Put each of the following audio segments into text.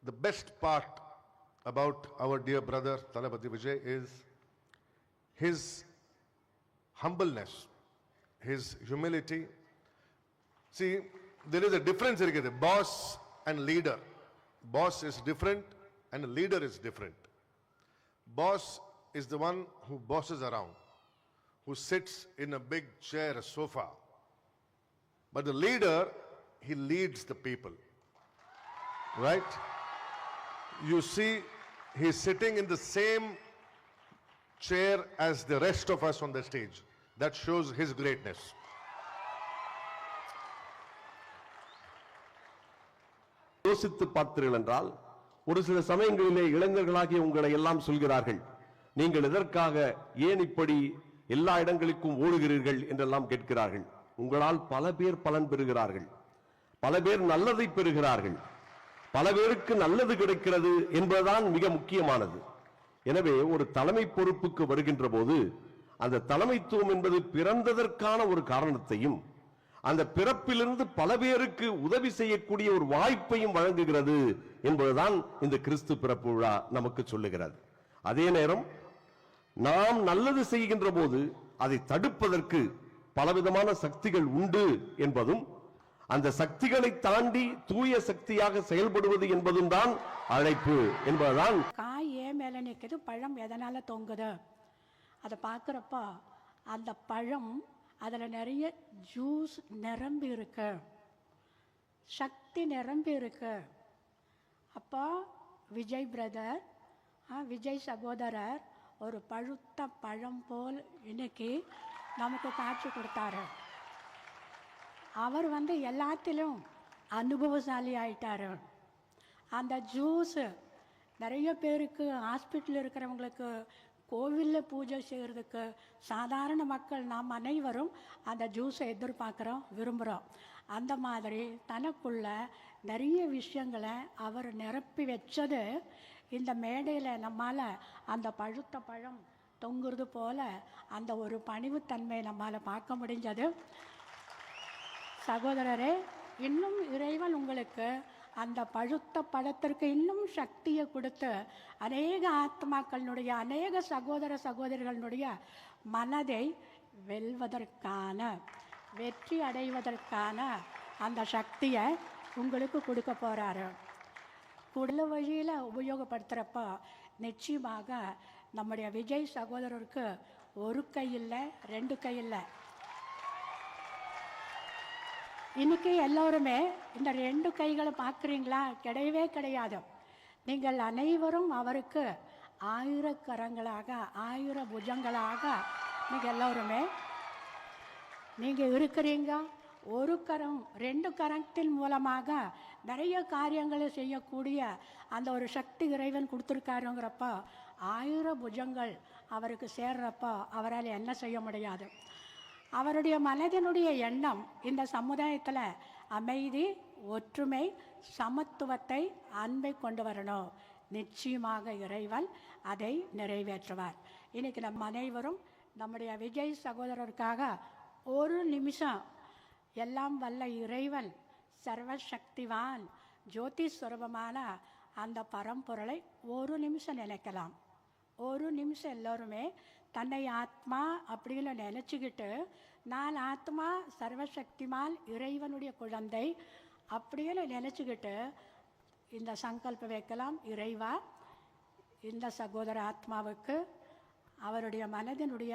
the best part about our dear brother Thalapathy Vijay is his humbleness, his humility. See, there is a difference here. Boss and leader. Boss is different and leader is different. Boss is the one who bosses around, who sits in a big chair, a sofa. But the leader, he leads the people. Right? You see, he is sitting in the same chair as the rest of us on the stage. That shows his greatness. யோசித்து பார்த்தீர்கள் என்றால் ஒரு சில சமயங்களிலே இளைஞர்களாகிய உங்களை எல்லாம் சொல்கிறார்கள், நீங்கள் எதற்காக ஏன் இப்படி எல்லா இடங்களுக்கும் ஓடுகிறீர்கள் என்றெல்லாம் கேட்கிறார்கள். உங்களால் பல பேர் பலன் பெறுகிறார்கள், பல பேர் நல்லதை பெறுகிறார்கள், பல பேருக்கு நல்லது கிடைக்கிறது என்பதுதான் மிக முக்கியமானது. எனவே ஒரு தலைமை பொறுப்புக்கு வருகின்ற போது அந்த தலைமைத்துவம் என்பது பிறந்ததற்கான ஒரு காரணத்தையும் அந்த பிறப்பிலிருந்து பல பேருக்கு உதவி செய்யக்கூடிய ஒரு வாய்ப்பையும் வழங்குகிறது என்பதுதான் இந்த கிறிஸ்து பிறப்பு விழா நமக்கு சொல்லுகிறது. அதே நேரம் நாம் நல்லது செய்கின்ற போது அதை தடுப்பதற்கு பலவிதமான சக்திகள் உண்டு என்பதும், அந்த சக்திகளை தாண்டி தூய சக்தியாக செயல்படுவது என்பதும் தான் அழைப்பு என்பதுதான். காய் ஏன் மேல நிற்குது, பழம் எதனால தொங்குது, அதை பார்க்குறப்ப அந்த பழம் அதில் நிறைய ஜூஸ் நிரம்பி இருக்கு, சக்தி நிரம்பி இருக்கு. அப்போ விஜய் பிரதர், விஜய் சகோதரர் ஒரு பழுத்த பழம் போல் இன்னைக்கு நமக்கு காட்சி கொடுத்தாரு. அவர் எல்லாத்திலும் அனுபவசாலி ஆயிட்டாரு. அந்த ஜூஸ் நிறைய பேருக்கு, ஹாஸ்பிட்டல் இருக்கிறவங்களுக்கு, கோவிலில் பூஜை செய்கிறதுக்கு, சாதாரண மக்கள் நாம் அனைவரும் அந்த ஜூஸை எதிர்பார்க்குறோம், விரும்புகிறோம். அந்த மாதிரி தனக்குள்ள நிறைய விஷயங்களை அவர் நிரப்பி வச்சது இந்த மேடையில் நம்மால் அந்த பழுத்த பழம் தொங்குறது போல அந்த ஒரு பணிவுத்தன்மை நம்மால் பார்க்க முடிஞ்சது. சகோதரரே, இன்னும் இறைவன் உங்களுக்கு அந்த பழுத்த பழத்திற்கு இன்னும் சக்தியை கொடுத்து அநேக ஆத்மாக்களுடைய, அநேக சகோதர சகோதரிகளுடைய மனதை வெல்வதற்கான, வெற்றி அடைவதற்கான அந்த சக்தியை உங்களுக்கு கொடுக்க போகிறாரு. குடல வழியில் உபயோகப்படுத்துகிறப்ப நிச்சயமாக நம்முடைய விஜய் சகோதரருக்கு ஒரு கை இல்லை, ரெண்டு கை இல்லை. இன்னைக்கு எல்லோருமே இந்த ரெண்டு கைகளை பார்க்குறீங்களா? கிடையவே கிடையாது. நீங்கள் அனைவரும் அவருக்கு 1000 கரங்களாக, 1000 புஜங்களாக நீங்கள் எல்லோருமே நீங்கள் இருக்கிறீங்க. ஒரு கரம், ரெண்டு கரத்தின் மூலமாக நிறைய காரியங்களை செய்யக்கூடிய அந்த ஒரு சக்தி இறைவன் கொடுத்துருக்காருங்கிறப்ப 1000 புஜங்கள் அவருக்கு சேர்றப்போ அவரால் என்ன செய்ய முடியாது. அவருடைய மனதினுடைய எண்ணம் இந்த சமுதாயத்தில் அமைதி, ஒற்றுமை, சமத்துவத்தை, அன்பை கொண்டு வரணும். நிச்சயமாக இறைவன் அதை நிறைவேற்றுவார். இன்னைக்கு நம்ம அனைவரும் நம்முடைய விஜய் சகோதரருக்காக ஒரு நிமிஷம் எல்லாம் வல்ல இறைவன், சர்வசக்திவான், ஜோதி ஸ்வரூபமான அந்த பரம்பொருளை ஒரு நிமிஷம் நினைக்கலாம். ஒரு நிமிஷம் எல்லோருமே தன்னை ஆத்மா அப்படின்னு நினச்சிக்கிட்டு, நான் ஆத்மா, சர்வசக்திமான், இறைவனுடைய குழந்தை அப்படின்னு நினச்சிக்கிட்டு இந்த சங்கல்பம் வைக்கலாம். இறைவா, இந்த சகோதர ஆத்மாவுக்கு அவருடைய மனதினுடைய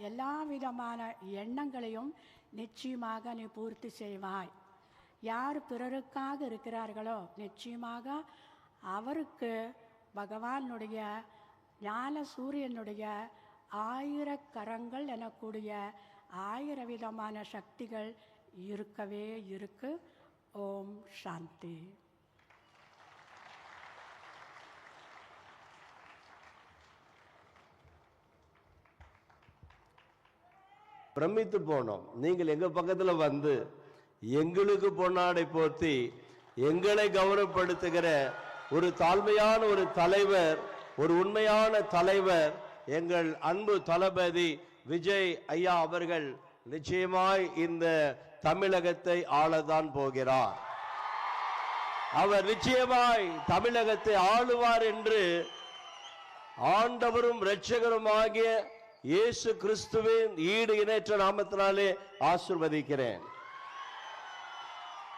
எல்லா விதமான எண்ணங்களையும் நிச்சயமாக நீ பூர்த்தி செய்வாய். யார் பிறருக்காக இருக்கிறார்களோ நிச்சயமாக அவருக்கு பகவானுடைய ஞான சூரியனுடைய 1000 கரங்கள் எனக்கூடிய 1000 விதமான சக்திகள் இருக்கவே இருக்கு. ஓம் சாந்தி. பிரமித்து போனோம். நீங்கள் எங்க பக்கத்துல வந்து எங்களுக்கு பொன்னாடை போர்த்தி எங்களை கௌரவப்படுத்துகிற ஒரு தாழ்மையான ஒரு தலைவர், ஒரு உண்மையான தலைவர், எங்கள் அன்பு தளபதி விஜய் ஐயா அவர்கள் நிச்சயமாய் இந்த தமிழகத்தை ஆளதான் போகிறார். அவர் நிச்சயமாய் தமிழகத்தை ஆளுவார் என்று ஆண்டவரும் இரட்சகருமாகிய இயேசு கிறிஸ்துவின் ஈடு இணையற்ற நாமத்தினாலே ஆசீர்வதிக்கிறேன்.